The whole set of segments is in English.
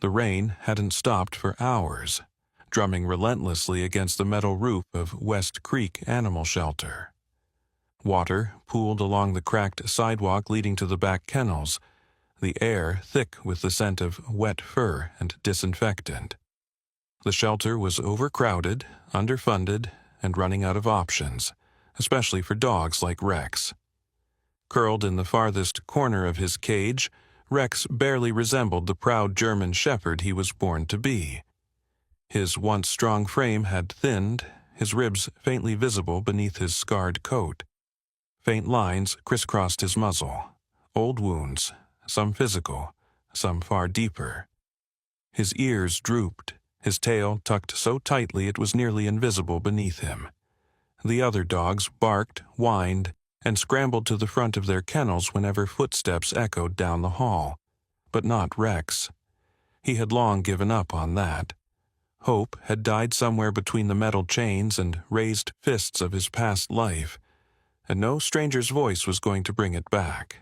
The rain hadn't stopped for hours, drumming relentlessly against the metal roof of West Creek Animal Shelter. Water pooled along the cracked sidewalk leading to the back kennels, the air thick with the scent of wet fur and disinfectant. The shelter was overcrowded, underfunded, and running out of options, especially for dogs like Rex. Curled in the farthest corner of his cage, Rex barely resembled the proud German shepherd he was born to be. His once strong frame had thinned, his ribs faintly visible beneath his scarred coat. Faint lines crisscrossed his muzzle, old wounds, some physical, some far deeper. His ears drooped, his tail tucked so tightly it was nearly invisible beneath him. The other dogs barked, whined, and scrambled to the front of their kennels whenever footsteps echoed down the hall. But not Rex. He had long given up on that. Hope had died somewhere between the metal chains and raised fists of his past life, and no stranger's voice was going to bring it back.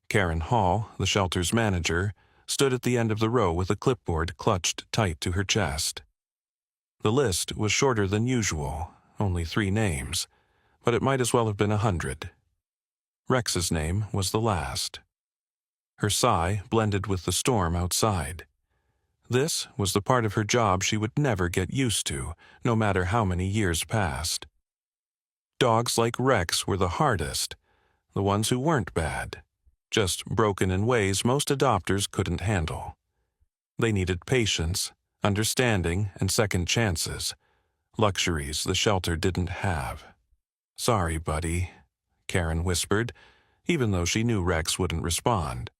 Karen Hall, the shelter's manager, stood at the end of the row with a clipboard clutched tight to her chest. The list was shorter than usual, only 3 names, but it might as well have been 100. Rex's name was the last. Her sigh blended with the storm outside. This was the part of her job she would never get used to, no matter how many years passed. Dogs like Rex were the hardest, the ones who weren't bad, just broken in ways most adopters couldn't handle. They needed patience, understanding, and second chances, luxuries the shelter didn't have. "Sorry, buddy," Karen whispered, even though she knew Rex wouldn't respond.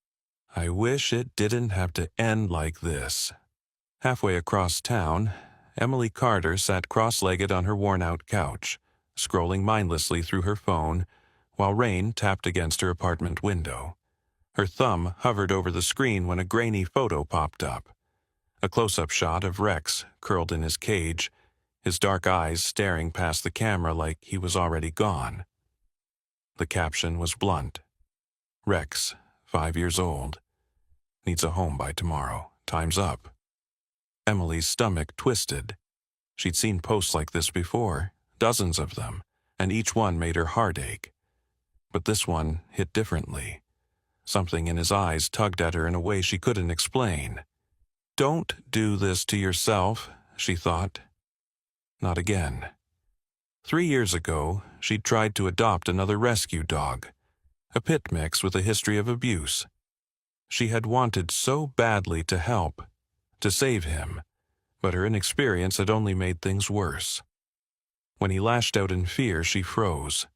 "I wish it didn't have to end like this." Halfway across town, Emily Carter sat cross-legged on her worn-out couch, scrolling mindlessly through her phone, while rain tapped against her apartment window. Her thumb hovered over the screen when a grainy photo popped up. A close-up shot of Rex curled in his cage, his dark eyes staring past the camera like he was already gone. The caption was blunt. "Rex, 5 years old. Needs a home by tomorrow. Time's up." Emily's stomach twisted. She'd seen posts like this before, dozens of them, and each one made her heart ache. But this one hit differently. Something in his eyes tugged at her in a way she couldn't explain. "Don't do this to yourself," she thought. Not again. 3 years ago, she'd tried to adopt another rescue dog, a pit mix with a history of abuse. She had wanted so badly to help, to save him, but her inexperience had only made things worse. When he lashed out in fear, she froze.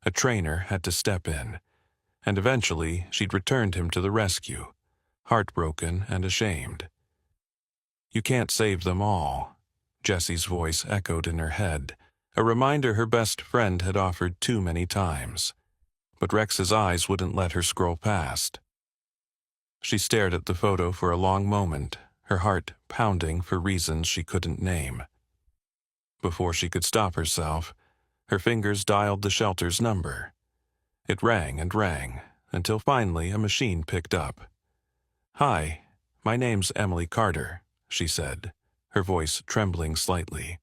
A trainer had to step in, and eventually she'd returned him to the rescue, heartbroken and ashamed. "You can't save them all," Jessie's voice echoed in her head, a reminder her best friend had offered too many times. But Rex's eyes wouldn't let her scroll past. She stared at the photo for a long moment, her heart pounding for reasons she couldn't name. Before she could stop herself, her fingers dialed the shelter's number. It rang and rang, until finally a machine picked up. "Hi, my name's Emily Carter," she said, her voice trembling slightly.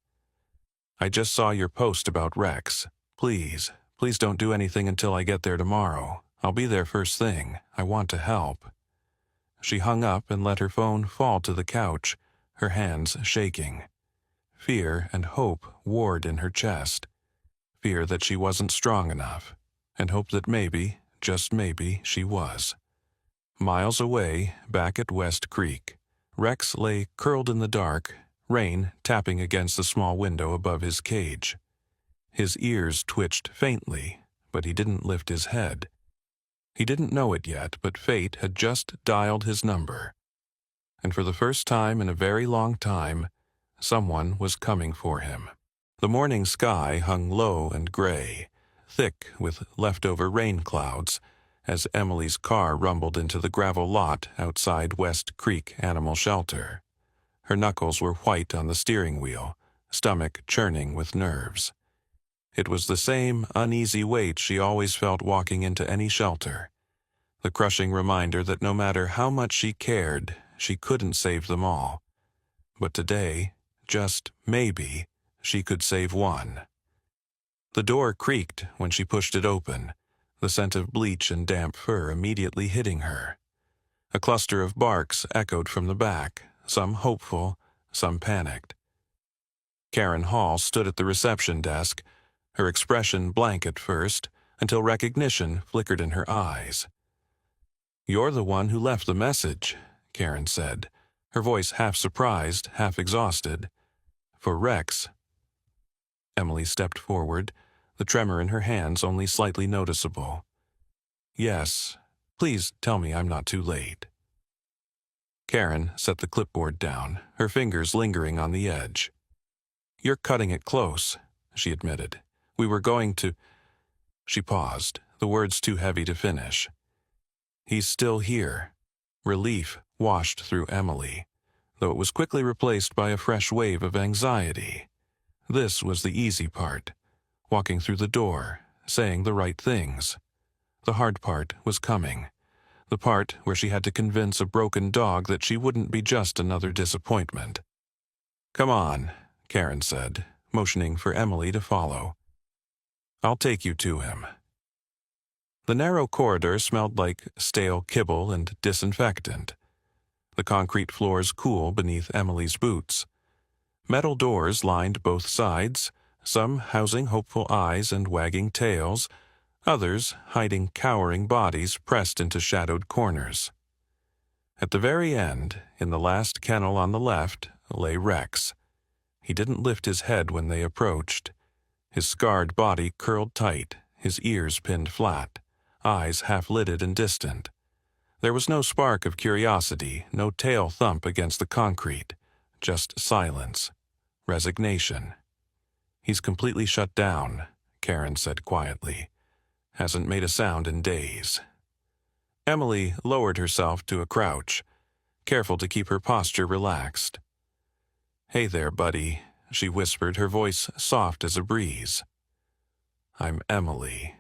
"I just saw your post about Rex. Please don't do anything until I get there tomorrow. I'll be there first thing. I want to help." She hung up and let her phone fall to the couch, her hands shaking. Fear and hope warred in her chest. Fear that she wasn't strong enough, and hope that maybe, just maybe, she was. Miles away, back at West Creek, Rex lay curled in the dark, rain tapping against the small window above his cage. His ears twitched faintly, but he didn't lift his head. He didn't know it yet, but fate had just dialed his number. And for the first time in a very long time, someone was coming for him. The morning sky hung low and gray, thick with leftover rain clouds, as Emily's car rumbled into the gravel lot outside West Creek Animal Shelter. Her knuckles were white on the steering wheel, stomach churning with nerves. It was the same uneasy weight she always felt walking into any shelter, the crushing reminder that no matter how much she cared, she couldn't save them all. But today, just maybe, she could save one. The door creaked when she pushed it open, the scent of bleach and damp fur immediately hitting her. A cluster of barks echoed from the back, some hopeful, some panicked. Karen Hall stood at the reception desk, her expression blank at first, until recognition flickered in her eyes. "You're the one who left the message," Karen said, her voice half surprised, half exhausted. "For Rex." Emily stepped forward, the tremor in her hands only slightly noticeable. "Yes. Please tell me I'm not too late." Karen set the clipboard down, her fingers lingering on the edge. "You're cutting it close," she admitted. "We were going to—" She paused, the words too heavy to finish. "He's still here." Relief washed through Emily, though it was quickly replaced by a fresh wave of anxiety. This was the easy part, walking through the door, saying the right things. The hard part was coming, the part where she had to convince a broken dog that she wouldn't be just another disappointment. "Come on," Karen said, motioning for Emily to follow. "I'll take you to him." The narrow corridor smelled like stale kibble and disinfectant. The concrete floors cool beneath Emily's boots. Metal doors lined both sides, some housing hopeful eyes and wagging tails, others hiding cowering bodies pressed into shadowed corners. At the very end, in the last kennel on the left, lay Rex. He didn't lift his head when they approached. His scarred body curled tight, his ears pinned flat, eyes half-lidded and distant. There was no spark of curiosity, no tail thump against the concrete, just silence, resignation. "He's completely shut down," Karen said quietly. "Hasn't made a sound in days." Emily lowered herself to a crouch, careful to keep her posture relaxed. "Hey there, buddy," she whispered, her voice soft as a breeze. "I'm Emily."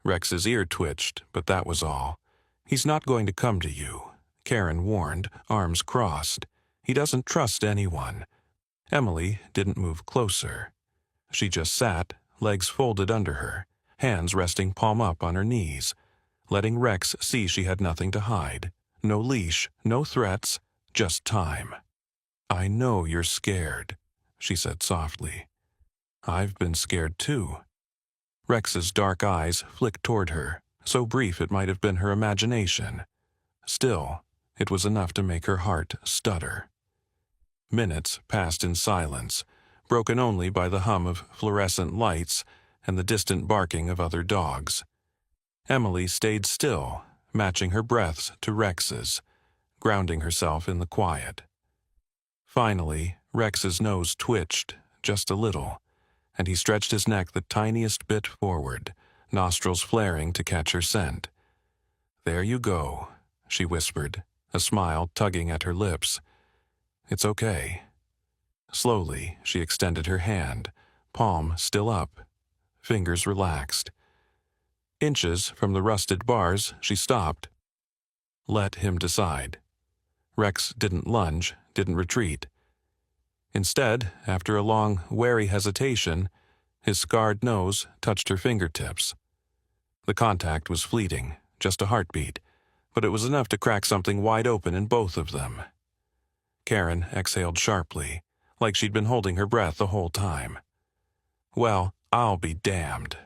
Rex's ear twitched, but that was all. "He's not going to come to you," Karen warned, arms crossed. "He doesn't trust anyone." Emily didn't move closer. She just sat, legs folded under her, hands resting palm up on her knees, letting Rex see she had nothing to hide. No leash, no threats, just time. "I know you're scared," she said softly. "I've been scared too." Rex's dark eyes flicked toward her, so brief it might have been her imagination. Still, it was enough to make her heart stutter. Minutes passed in silence, broken only by the hum of fluorescent lights and the distant barking of other dogs. Emily stayed still, matching her breaths to Rex's, grounding herself in the quiet. Finally, Rex's nose twitched, just a little, and he stretched his neck the tiniest bit forward, nostrils flaring to catch her scent. "There you go," she whispered, a smile tugging at her lips. "It's okay." Slowly, she extended her hand, palm still up, fingers relaxed. Inches from the rusted bars, she stopped. Let him decide. Rex didn't lunge, didn't retreat. Instead, after a long, wary hesitation, his scarred nose touched her fingertips. The contact was fleeting, just a heartbeat, but it was enough to crack something wide open in both of them. Karen exhaled sharply, like she'd been holding her breath the whole time. "Well, I'll be damned.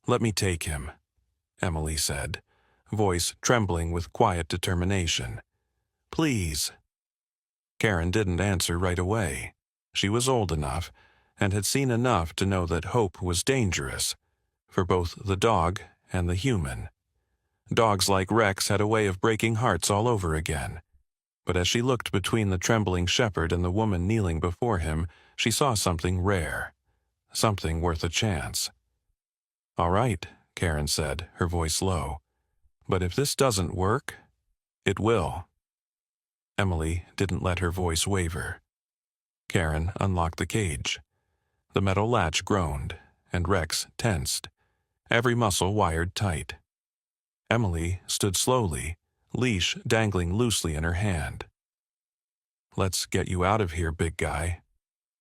Let me take him," Emily said, voice trembling with quiet determination. "Please." Karen didn't answer right away. She was old enough, and had seen enough to know that hope was dangerous, for both the dog and the human. Dogs like Rex had a way of breaking hearts all over again. But as she looked between the trembling shepherd and the woman kneeling before him, she saw something rare, something worth a chance. "All right," Karen said, her voice low. "But if this doesn't work, it will." Emily didn't let her voice waver. Karen unlocked the cage. The metal latch groaned, and Rex tensed, every muscle wired tight. Emily stood slowly, leash dangling loosely in her hand. "Let's get you out of here, big guy."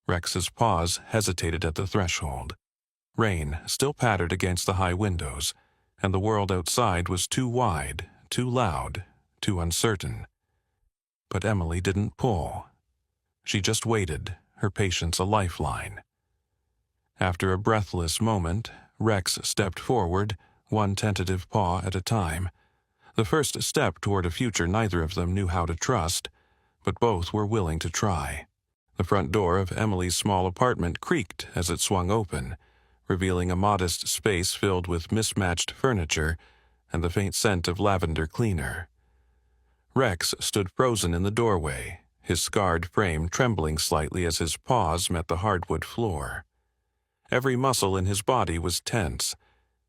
Rex's paws hesitated at the threshold. Rain still pattered against the high windows, and the world outside was too wide, too loud, too uncertain. But Emily didn't pull. She just waited, her patience a lifeline. After a breathless moment, Rex stepped forward, one tentative paw at a time, the first step toward a future neither of them knew how to trust, but both were willing to try. The front door of Emily's small apartment creaked as it swung open, revealing a modest space filled with mismatched furniture and the faint scent of lavender cleaner. Rex stood frozen in the doorway, his scarred frame trembling slightly as his paws met the hardwood floor. Every muscle in his body was tense,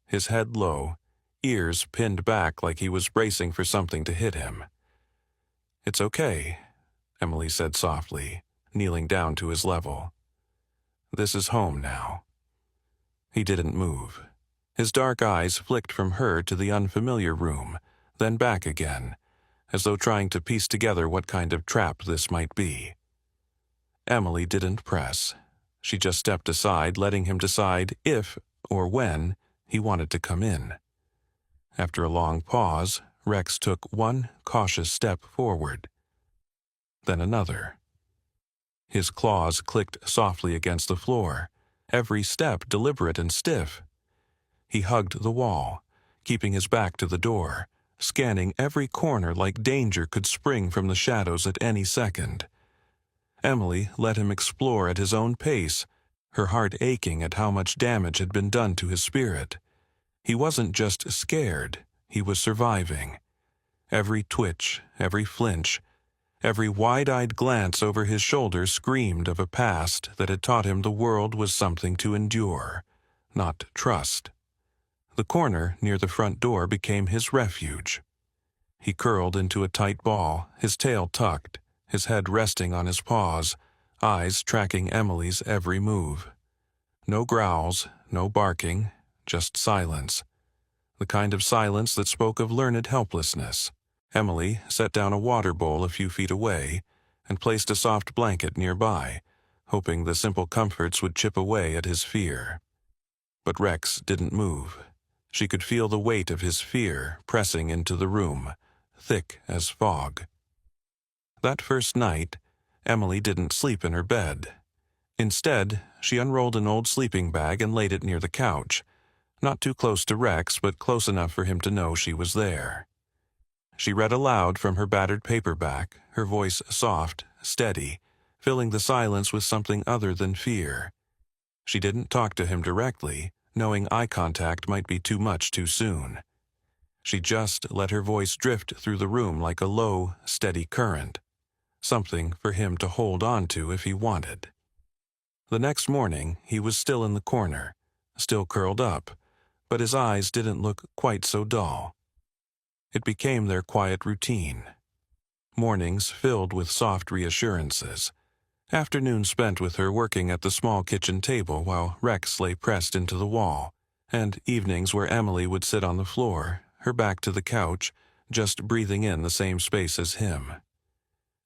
his head low, ears pinned back like he was bracing for something to hit him. "It's okay," Emily said softly, kneeling down to his level. "This is home now." He didn't move. His dark eyes flicked from her to the unfamiliar room, then back again, as though trying to piece together what kind of trap this might be. Emily didn't press. She just stepped aside, letting him decide if, or when, he wanted to come in. After a long pause, Rex took one cautious step forward. Then another. His claws clicked softly against the floor, every step deliberate and stiff. He hugged the wall, keeping his back to the door, scanning every corner like danger could spring from the shadows at any second. Emily let him explore at his own pace, her heart aching at how much damage had been done to his spirit. He wasn't just scared, he was surviving. Every twitch, every flinch, every wide-eyed glance over his shoulder screamed of a past that had taught him the world was something to endure, not trust. The corner near the front door became his refuge. He curled into a tight ball, his tail tucked, his head resting on his paws, eyes tracking Emily's every move. No growls, no barking, just silence. The kind of silence that spoke of learned helplessness. Emily set down a water bowl a few feet away and placed a soft blanket nearby, hoping the simple comforts would chip away at his fear. But Rex didn't move. She could feel the weight of his fear pressing into the room, thick as fog. That first night, Emily didn't sleep in her bed. Instead, she unrolled an old sleeping bag and laid it near the couch, not too close to Rex, but close enough for him to know she was there. She read aloud from her battered paperback, her voice soft, steady, filling the silence with something other than fear. She didn't talk to him directly, knowing eye contact might be too much too soon. She just let her voice drift through the room like a low, steady current, something for him to hold on to if he wanted. The next morning, he was still in the corner, still curled up, but his eyes didn't look quite so dull. It became their quiet routine. Mornings filled with soft reassurances. Afternoons spent with her working at the small kitchen table while Rex lay pressed into the wall, and evenings where Emily would sit on the floor, her back to the couch, just breathing in the same space as him.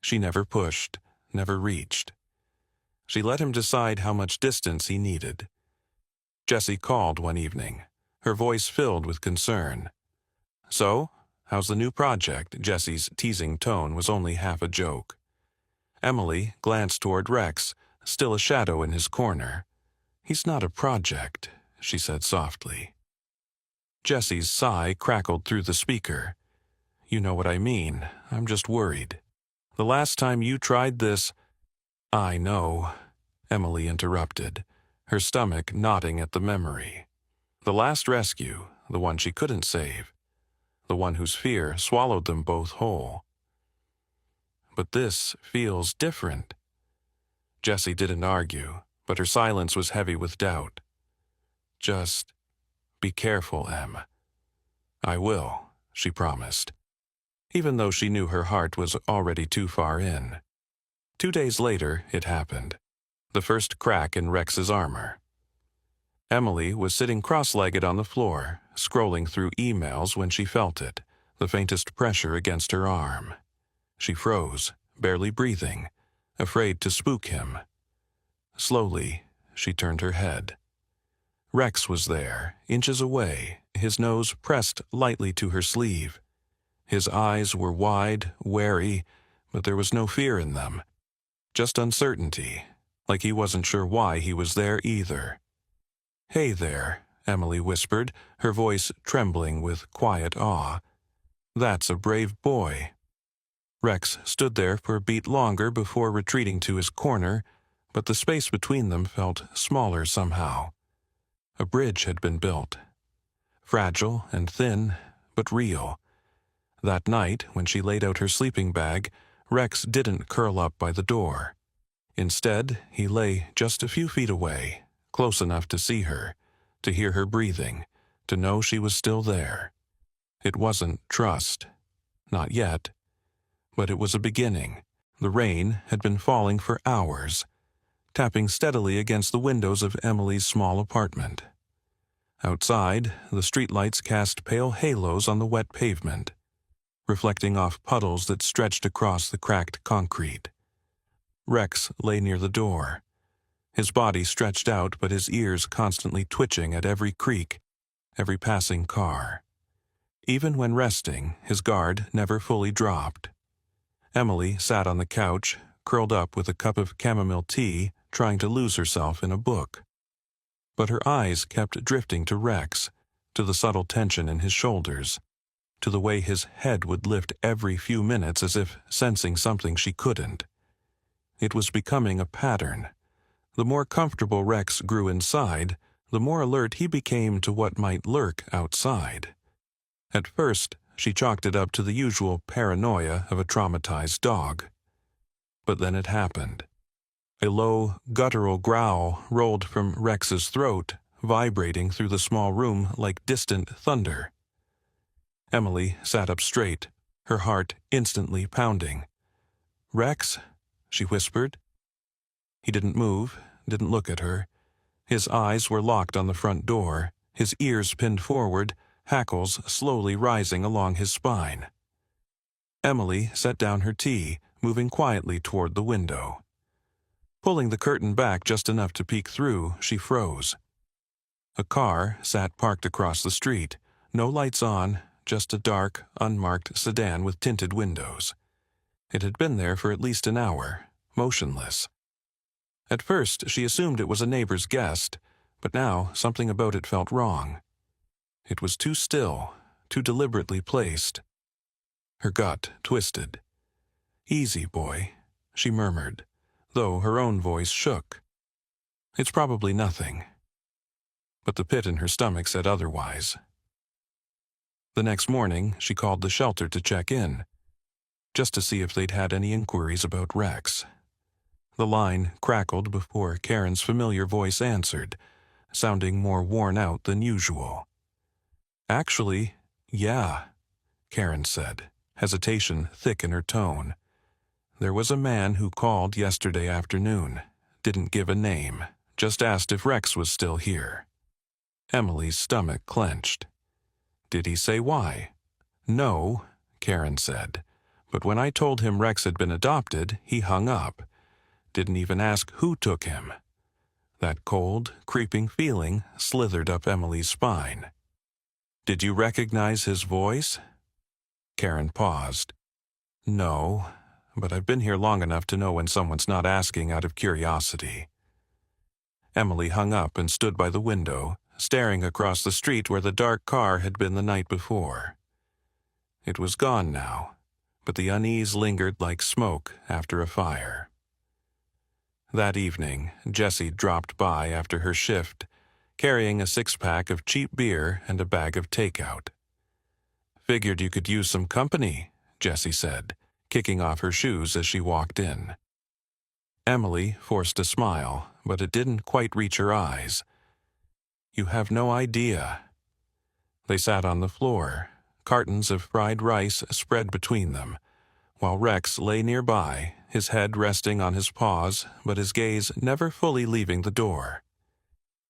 She never pushed, never reached. She let him decide how much distance he needed. Jessie called one evening, her voice filled with concern. "So, how's the new project?" Jessie's teasing tone was only half a joke. Emily glanced toward Rex, still a shadow in his corner. "He's not a project," she said softly. Jessie's sigh crackled through the speaker. "You know what I mean. I'm just worried. The last time you tried this—" "I know," Emily interrupted, her stomach knotting at the memory. The last rescue, the one she couldn't save, the one whose fear swallowed them both whole. "But this feels different." Jessie didn't argue, but her silence was heavy with doubt. "Just be careful, Em." "I will," she promised, even though she knew her heart was already too far in. 2 days later, it happened. The first crack in Rex's armor. Emily was sitting cross-legged on the floor, scrolling through emails when she felt it, the faintest pressure against her arm. She froze, barely breathing, afraid to spook him. Slowly, she turned her head. Rex was there, inches away, his nose pressed lightly to her sleeve. His eyes were wide, wary, but there was no fear in them. Just uncertainty, like he wasn't sure why he was there either. "Hey there," Emily whispered, her voice trembling with quiet awe. "That's a brave boy." Rex stood there for a beat longer before retreating to his corner, but the space between them felt smaller somehow. A bridge had been built. Fragile and thin, but real. That night, when she laid out her sleeping bag, Rex didn't curl up by the door. Instead, he lay just a few feet away, close enough to see her, to hear her breathing, to know she was still there. It wasn't trust. Not yet. But it was a beginning. The rain had been falling for hours, tapping steadily against the windows of Emily's small apartment. Outside, the streetlights cast pale halos on the wet pavement, reflecting off puddles that stretched across the cracked concrete. Rex lay near the door, his body stretched out but his ears constantly twitching at every creak, every passing car. Even when resting, his guard never fully dropped. Emily sat on the couch, curled up with a cup of chamomile tea, trying to lose herself in a book. But her eyes kept drifting to Rex, to the subtle tension in his shoulders, to the way his head would lift every few minutes as if sensing something she couldn't. It was becoming a pattern. The more comfortable Rex grew inside, the more alert he became to what might lurk outside. At first, she chalked it up to the usual paranoia of a traumatized dog. But then it happened. A low, guttural growl rolled from Rex's throat, vibrating through the small room like distant thunder. Emily sat up straight, her heart instantly pounding. "Rex?" she whispered. He didn't move, didn't look at her. His eyes were locked on the front door, his ears pinned forward, hackles slowly rising along his spine. Emily set down her tea, moving quietly toward the window. Pulling the curtain back just enough to peek through, she froze. A car sat parked across the street, no lights on, just a dark, unmarked sedan with tinted windows. It had been there for at least an hour, motionless. At first, she assumed it was a neighbor's guest, but now something about it felt wrong. It was too still, too deliberately placed. Her gut twisted. "Easy, boy," she murmured, though her own voice shook. "It's probably nothing." But the pit in her stomach said otherwise. The next morning, she called the shelter to check in, just to see if they'd had any inquiries about Rex. The line crackled before Karen's familiar voice answered, sounding more worn out than usual. "Actually, yeah," Karen said, hesitation thick in her tone. "There was a man who called yesterday afternoon, didn't give a name, just asked if Rex was still here." Emily's stomach clenched. "Did he say why?" "No," Karen said, "but when I told him Rex had been adopted, he hung up. Didn't even ask who took him." That cold, creeping feeling slithered up Emily's spine. "Did you recognize his voice?" Karen paused. "No, but I've been here long enough to know when someone's not asking out of curiosity." Emily hung up and stood by the window, staring across the street where the dark car had been the night before. It was gone now, but the unease lingered like smoke after a fire. That evening, Jessie dropped by after her shift, carrying a 6-pack of cheap beer and a bag of takeout. "Figured you could use some company," Jessie said, kicking off her shoes as she walked in. Emily forced a smile, but it didn't quite reach her eyes. "You have no idea." They sat on the floor, cartons of fried rice spread between them, while Rex lay nearby, his head resting on his paws, but his gaze never fully leaving the door.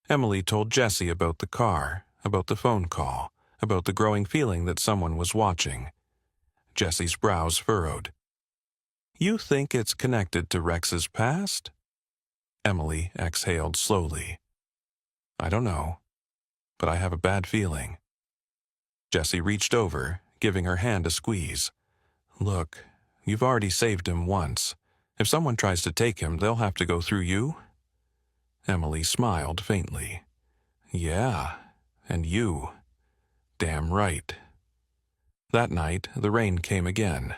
Emily told Jessie about the car, about the phone call, about the growing feeling that someone was watching. Jessie's brows furrowed. You think it's connected to Rex's past? Emily exhaled slowly. I don't know, but I have a bad feeling. Jessie reached over, giving her hand a squeeze. Look, you've already saved him once. If someone tries to take him, they'll have to go through you? Emily smiled faintly. Yeah, and you. Damn right. That night, the rain came again,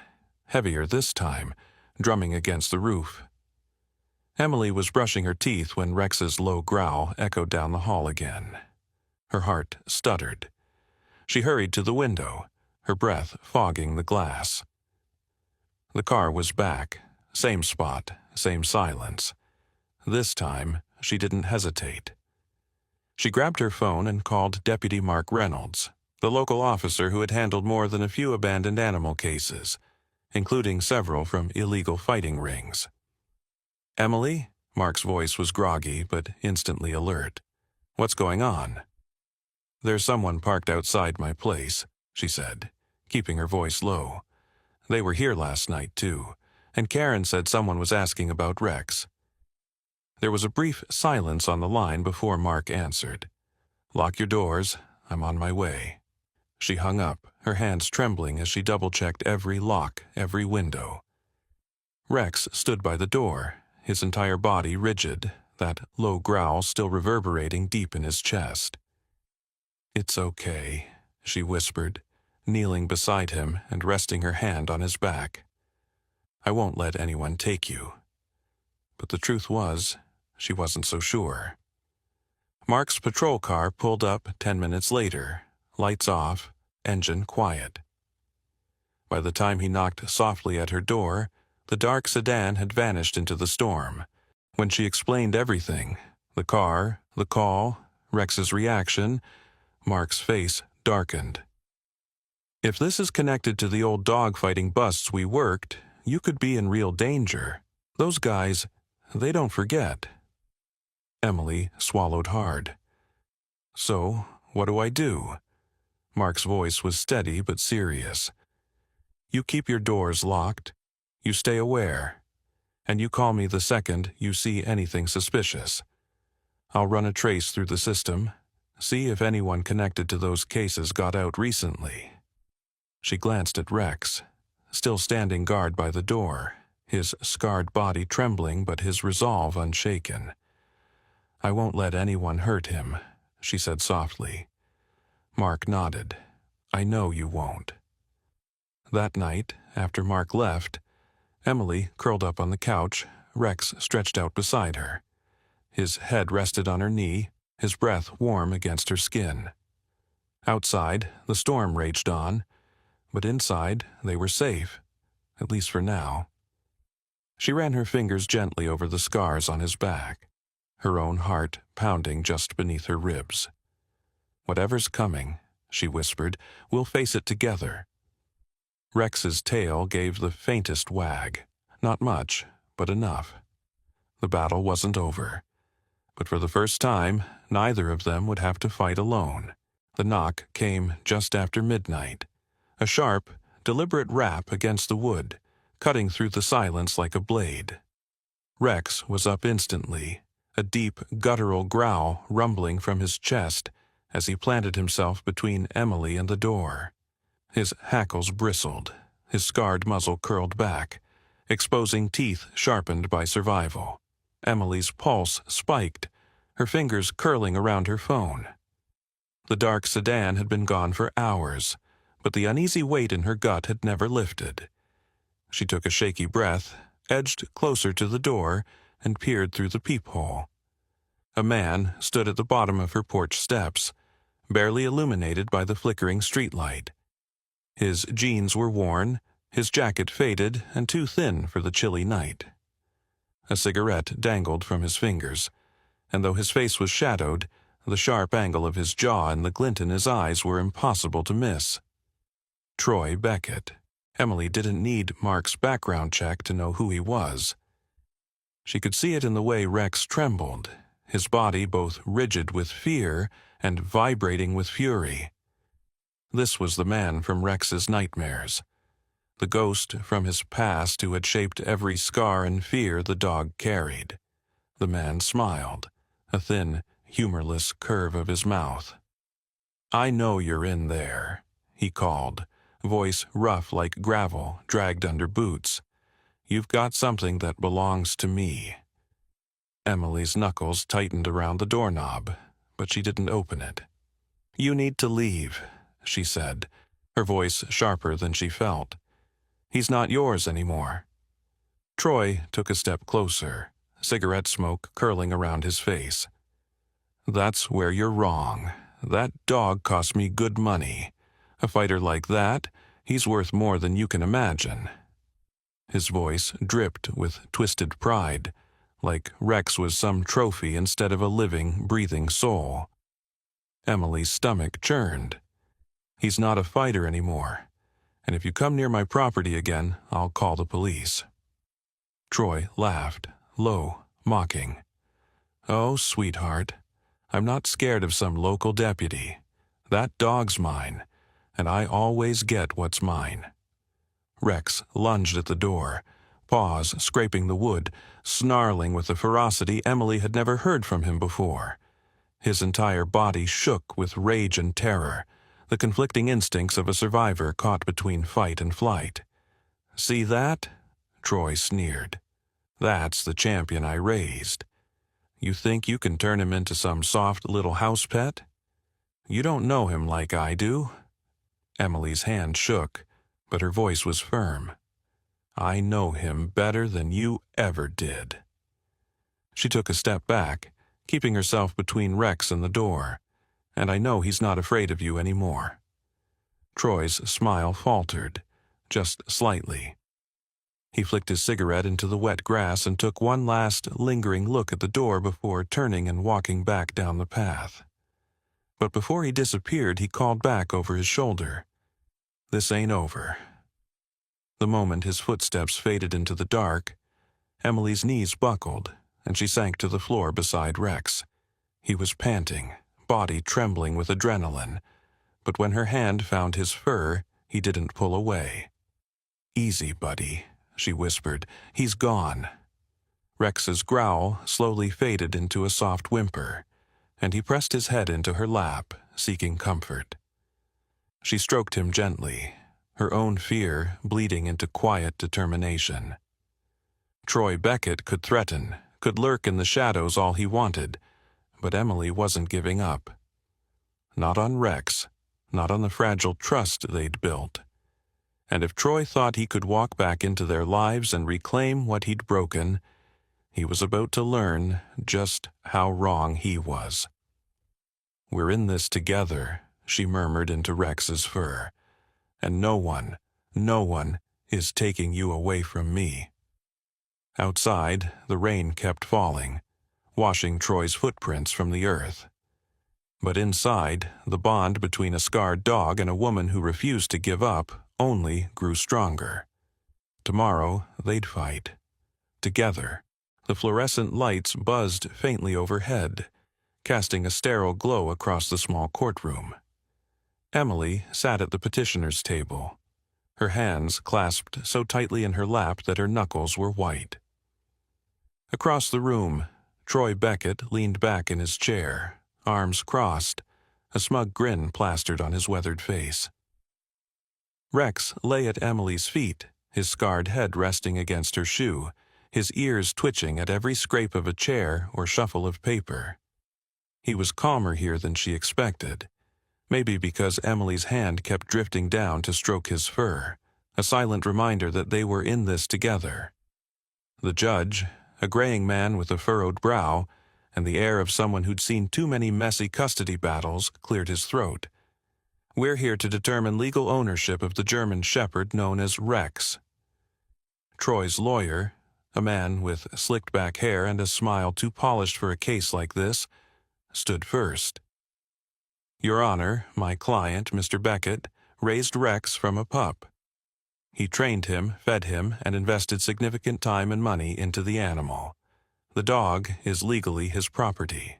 heavier this time, drumming against the roof. Emily was brushing her teeth when Rex's low growl echoed down the hall again. Her heart stuttered. She hurried to the window, her breath fogging the glass. The car was back, same spot, same silence. This time, she didn't hesitate. She grabbed her phone and called Deputy Mark Reynolds, the local officer who had handled more than a few abandoned animal cases, including several from illegal fighting rings. Emily? Mark's voice was groggy but instantly alert. What's going on? There's someone parked outside my place, she said, keeping her voice low. They were here last night, too, and Karen said someone was asking about Rex. There was a brief silence on the line before Mark answered. Lock your doors. I'm on my way. She hung up, her hands trembling as she double-checked every lock, every window. Rex stood by the door, his entire body rigid, that low growl still reverberating deep in his chest. It's okay, she whispered, kneeling beside him and resting her hand on his back. I won't let anyone take you. But the truth was, she wasn't so sure. Mark's patrol car pulled up 10 minutes later, lights off, engine quiet. By the time he knocked softly at her door, the dark sedan had vanished into the storm. When she explained everything, the car, the call, Rex's reaction, Mark's face darkened. If this is connected to the old dogfighting busts we worked, you could be in real danger. Those guys, they don't forget. Emily swallowed hard. So, what do I do? Mark's voice was steady but serious. You keep your doors locked, you stay aware, and you call me the second you see anything suspicious. I'll run a trace through the system, see if anyone connected to those cases got out recently. She glanced at Rex, still standing guard by the door, his scarred body trembling but his resolve unshaken. I won't let anyone hurt him, she said softly. Mark nodded. I know you won't. That night, after Mark left, Emily curled up on the couch, Rex stretched out beside her. His head rested on her knee, his breath warm against her skin. Outside, the storm raged on, but inside they were safe, at least for now. She ran her fingers gently over the scars on his back, her own heart pounding just beneath her ribs. Whatever's coming, she whispered, we'll face it together. Rex's tail gave the faintest wag. Not much, but enough. The battle wasn't over. But for the first time, neither of them would have to fight alone. The knock came just after midnight. A sharp, deliberate rap against the wood, cutting through the silence like a blade. Rex was up instantly, a deep, guttural growl rumbling from his chest as he planted himself between Emily and the door. His hackles bristled, his scarred muzzle curled back, exposing teeth sharpened by survival. Emily's pulse spiked, her fingers curling around her phone. The dark sedan had been gone for hours, but the uneasy weight in her gut had never lifted. She took a shaky breath, edged closer to the door, and peered through the peephole. A man stood at the bottom of her porch steps, barely illuminated by the flickering streetlight. His jeans were worn, his jacket faded and too thin for the chilly night. A cigarette dangled from his fingers, and though his face was shadowed, the sharp angle of his jaw and the glint in his eyes were impossible to miss. Troy Beckett. Emily didn't need Mark's background check to know who he was. She could see it in the way Rex trembled, his body both rigid with fear and vibrating with fury. This was the man from Rex's nightmares. the ghost from his past who had shaped every scar and fear the dog carried. The man smiled, a thin, humorless curve of his mouth. "I know you're in there," he called, voice rough like gravel dragged under boots. "You've got something that belongs to me." Emily's knuckles tightened around the doorknob, but she didn't open it. "You need to leave," she said, her voice sharper than she felt. "He's not yours anymore." Troy took a step closer, cigarette smoke curling around his face. "That's where you're wrong. That dog cost me good money. A fighter like that, he's worth more than you can imagine." His voice dripped with twisted pride, like Rex was some trophy instead of a living, breathing soul. Emily's stomach churned. "He's not a fighter anymore, and if you come near my property again, I'll call the police." Troy laughed, low, mocking. "Oh, sweetheart, I'm not scared of some local deputy. That dog's mine, and I always get what's mine." Rex lunged at the door, paws scraping the wood, snarling with a ferocity Emily had never heard from him before. His entire body shook with rage and terror, the conflicting instincts of a survivor caught between fight and flight. "See that?" Troy sneered. "That's the champion I raised. You think you can turn him into some soft little house pet? You don't know him like I do." Emily's hand shook, but her voice was firm. "I know him better than you ever did." She took a step back, keeping herself between Rex and the door. "And I know he's not afraid of you anymore." Troy's smile faltered, just slightly. He flicked his cigarette into the wet grass and took one last lingering look at the door before turning and walking back down the path. But before he disappeared, he called back over his shoulder, "This ain't over." The moment his footsteps faded into the dark, Emily's knees buckled, and she sank to the floor beside Rex. He was panting, body trembling with adrenaline, but when her hand found his fur, he didn't pull away. "Easy, buddy," she whispered. "He's gone." Rex's growl slowly faded into a soft whimper, and he pressed his head into her lap, seeking comfort. She stroked him gently, her own fear bleeding into quiet determination. Troy Beckett could threaten, could lurk in the shadows all he wanted, but Emily wasn't giving up. Not on Rex, not on the fragile trust they'd built. And if Troy thought he could walk back into their lives and reclaim what he'd broken, he was about to learn just how wrong he was. "We're in this together," she murmured into Rex's fur, "and no one is taking you away from me." Outside, the rain kept falling, washing Troy's footprints from the earth. But inside, the bond between a scarred dog and a woman who refused to give up only grew stronger. Tomorrow, they'd fight. Together. The fluorescent lights buzzed faintly overhead, casting a sterile glow across the small courtroom. Emily sat at the petitioner's table, her hands clasped so tightly in her lap that her knuckles were white. Across the room, Troy Beckett leaned back in his chair, arms crossed, a smug grin plastered on his weathered face. Rex lay at Emily's feet, his scarred head resting against her shoe, his ears twitching at every scrape of a chair or shuffle of paper. He was calmer here than she expected, maybe because Emily's hand kept drifting down to stroke his fur, a silent reminder that they were in this together. The judge, a graying man with a furrowed brow, and the air of someone who'd seen too many messy custody battles, cleared his throat. "We're here to determine legal ownership of the German Shepherd known as Rex." Troy's lawyer, a man with slicked-back hair and a smile too polished for a case like this, stood first. "Your Honor, my client, Mr. Beckett, raised Rex from a pup. He trained him, fed him, and invested significant time and money into the animal. The dog is legally his property."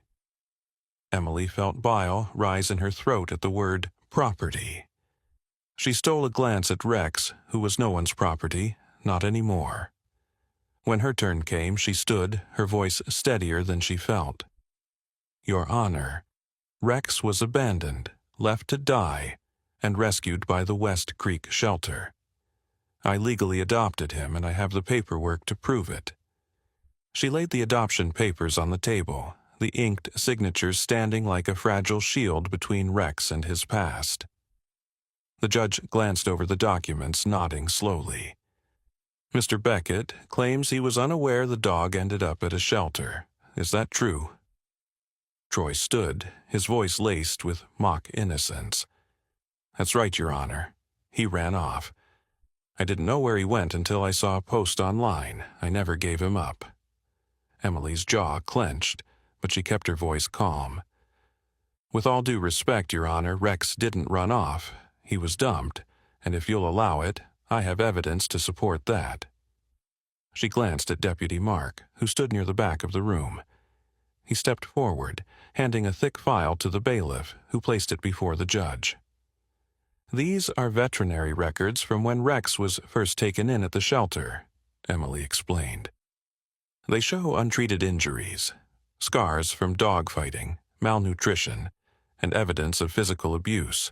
Emily felt bile rise in her throat at the word property. She stole a glance at Rex, who was no one's property, not anymore. When her turn came, she stood, her voice steadier than she felt. Your Honor, Rex was abandoned, left to die, and rescued by the West Creek shelter. I legally adopted him, and I have the paperwork to prove it. She laid the adoption papers on the table, the inked signatures standing like a fragile shield between Rex and his past. The judge glanced over the documents, nodding slowly. Mr. Beckett claims he was unaware the dog ended up at a shelter. Is that true? Troy stood, his voice laced with mock innocence. That's right, Your Honor. He ran off. I didn't know where he went until I saw a post online. I never gave him up. Emily's jaw clenched, but she kept her voice calm. With all due respect, Your Honor, Rex didn't run off. He was dumped, and if you'll allow it, I have evidence to support that. She glanced at Deputy Mark, who stood near the back of the room. He stepped forward, handing a thick file to the bailiff, who placed it before the judge. These are veterinary records from when Rex was first taken in at the shelter, Emily explained. They show untreated injuries, scars from dogfighting, malnutrition, and evidence of physical abuse.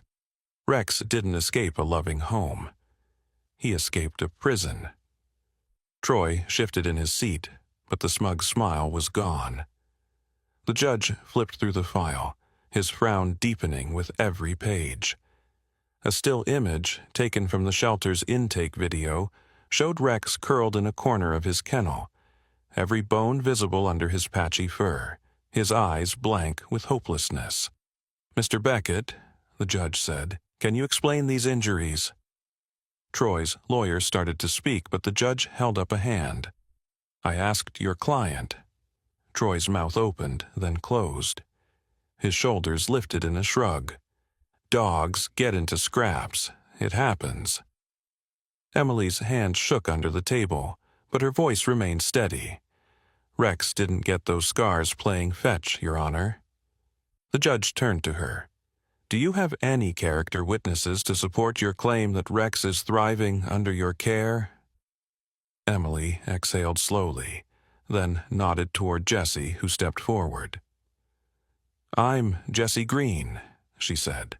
Rex didn't escape a loving home. He escaped a prison. Troy shifted in his seat, but the smug smile was gone. The judge flipped through the file, his frown deepening with every page. A still image, taken from the shelter's intake video, showed Rex curled in a corner of his kennel, every bone visible under his patchy fur, his eyes blank with hopelessness. Mr. Beckett, the judge said, can you explain these injuries? Troy's lawyer started to speak, but the judge held up a hand. I asked your client. Troy's mouth opened, then closed. His shoulders lifted in a shrug. Dogs get into scraps. It happens. Emily's hand shook under the table, but her voice remained steady. Rex didn't get those scars playing fetch, Your Honor. The judge turned to her. Do you have any character witnesses to support your claim that Rex is thriving under your care? Emily exhaled slowly, then nodded toward Jessie, who stepped forward. I'm Jessie Green, she said.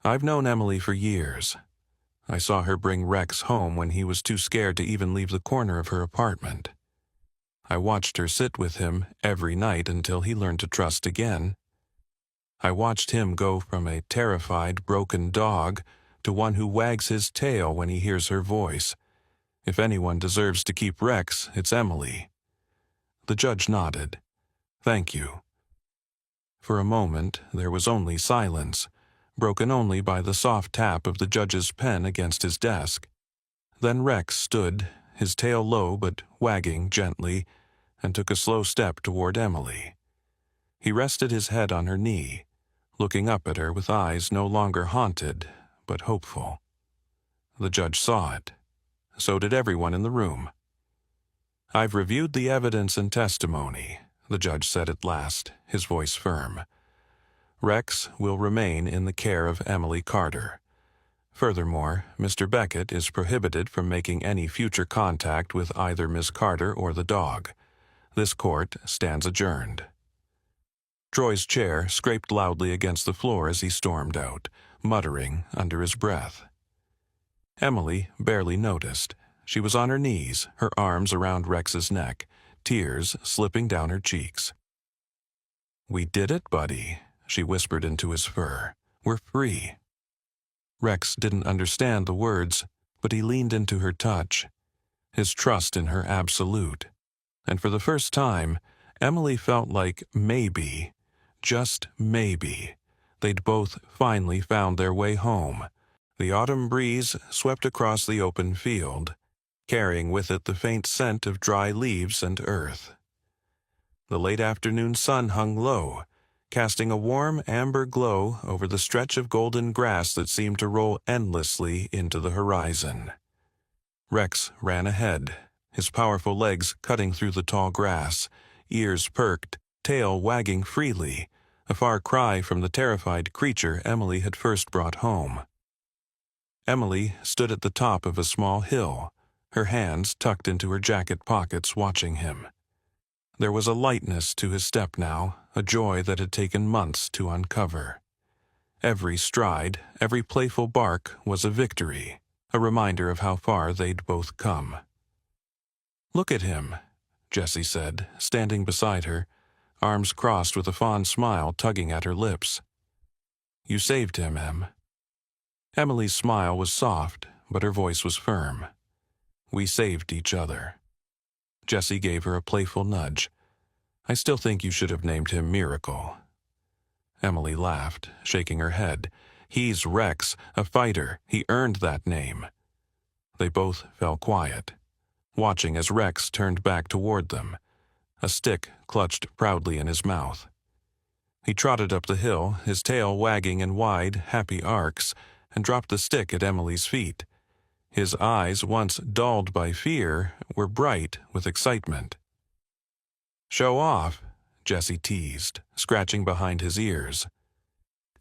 I've known Emily for years. I saw her bring Rex home when he was too scared to even leave the corner of her apartment. I watched her sit with him every night until he learned to trust again. I watched him go from a terrified, broken dog to one who wags his tail when he hears her voice. If anyone deserves to keep Rex, it's Emily. The judge nodded. Thank you. For a moment, there was only silence, broken only by the soft tap of the judge's pen against his desk. Then Rex stood, his tail low but wagging gently, and took a slow step toward Emily. He rested his head on her knee, looking up at her with eyes no longer haunted, but hopeful. The judge saw it. So did everyone in the room. I've reviewed the evidence and testimony, the judge said at last, his voice firm. Rex will remain in the care of Emily Carter. Furthermore, Mr. Beckett is prohibited from making any future contact with either Miss Carter or the dog. This court stands adjourned. Troy's chair scraped loudly against the floor as he stormed out, muttering under his breath. Emily barely noticed. She was on her knees, her arms around Rex's neck, tears slipping down her cheeks. We did it, buddy, she whispered into his fur. We're free. Rex didn't understand the words, but he leaned into her touch, his trust in her absolute. And for the first time, Emily felt like maybe, just maybe, they'd both finally found their way home. The autumn breeze swept across the open field, carrying with it the faint scent of dry leaves and earth. The late afternoon sun hung low, casting a warm amber glow over the stretch of golden grass that seemed to roll endlessly into the horizon. Rex ran ahead, his powerful legs cutting through the tall grass, ears perked, tail wagging freely, a far cry from the terrified creature Emily had first brought home. Emily stood at the top of a small hill, her hands tucked into her jacket pockets, watching him. There was a lightness to his step now, a joy that had taken months to uncover. Every stride, every playful bark was a victory, a reminder of how far they'd both come. "Look at him," Jessie said, standing beside her, arms crossed with a fond smile tugging at her lips. "You saved him, Em." Emily's smile was soft, but her voice was firm. "We saved each other." Jessie gave her a playful nudge. "I still think you should have named him Miracle." Emily laughed, shaking her head. "He's Rex, a fighter. He earned that name." They both fell quiet, watching as Rex turned back toward them, a stick clutched proudly in his mouth. He trotted up the hill, his tail wagging in wide, happy arcs, and dropped the stick at Emily's feet. His eyes, once dulled by fear, were bright with excitement. "Show off," Jessie teased, scratching behind his ears.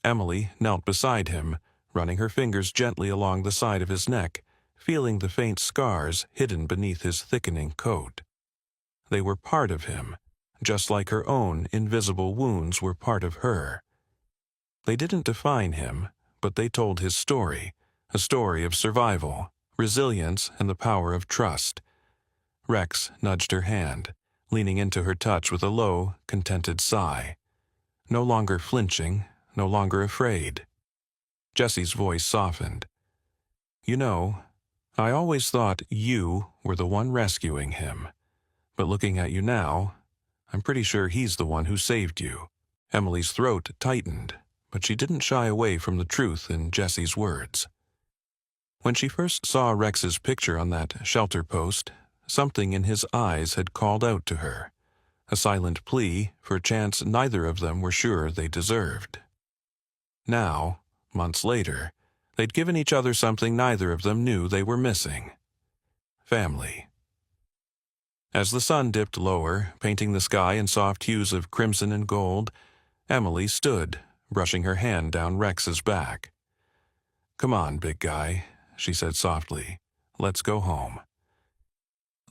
Emily knelt beside him, running her fingers gently along the side of his neck, feeling the faint scars hidden beneath his thickening coat. They were part of him, just like her own invisible wounds were part of her. They didn't define him, but they told his story, a story of survival, resilience, and the power of trust. Rex nudged her hand, leaning into her touch with a low, contented sigh. No longer flinching, no longer afraid. Jessie's voice softened. "You know, I always thought you were the one rescuing him. But looking at you now, I'm pretty sure he's the one who saved you." Emily's throat tightened, but she didn't shy away from the truth in Jessie's words. When she first saw Rex's picture on that shelter post, something in his eyes had called out to her, a silent plea for a chance neither of them were sure they deserved. Now, months later, they'd given each other something neither of them knew they were missing: family. As the sun dipped lower, painting the sky in soft hues of crimson and gold, Emily stood, brushing her hand down Rex's back. "Come on, big guy," she said softly. "Let's go home."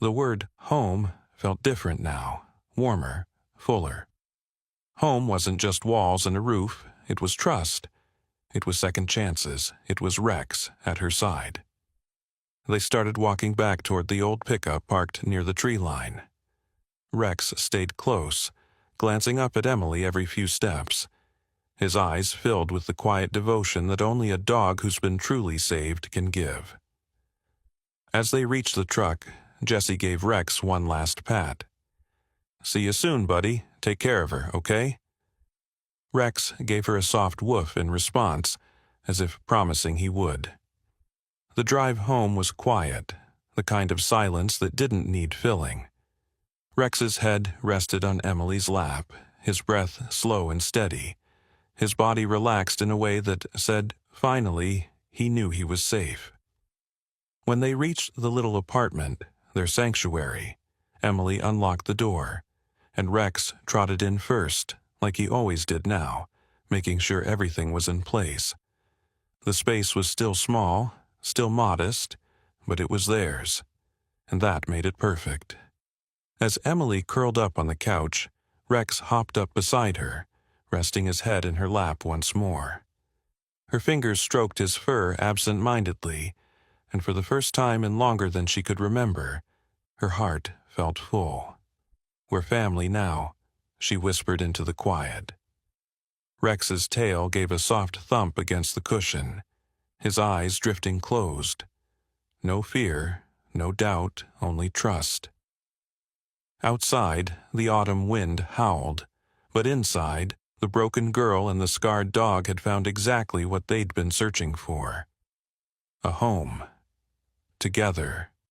The word home felt different now, warmer, fuller. Home wasn't just walls and a roof, it was trust. It was second chances. It was Rex at her side. They started walking back toward the old pickup parked near the tree line. Rex stayed close, glancing up at Emily every few steps, his eyes filled with the quiet devotion that only a dog who's been truly saved can give. As they reached the truck, Jessie gave Rex one last pat. "See you soon, buddy. Take care of her, okay?" Rex gave her a soft woof in response, as if promising he would. The drive home was quiet, the kind of silence that didn't need filling. Rex's head rested on Emily's lap, his breath slow and steady, his body relaxed in a way that said, finally, he knew he was safe. When they reached the little apartment, their sanctuary, Emily unlocked the door, and Rex trotted in first, like he always did now, making sure everything was in place. The space was still small, still modest, but it was theirs, and that made it perfect. As Emily curled up on the couch, Rex hopped up beside her, resting his head in her lap once more. Her fingers stroked his fur absent-mindedly, and for the first time in longer than she could remember, her heart felt full. "We're family now," she whispered into the quiet. Rex's tail gave a soft thump against the cushion, his eyes drifting closed. No fear, no doubt, only trust. Outside, the autumn wind howled, but inside, the broken girl and the scarred dog had found exactly what they'd been searching for: a home. Together.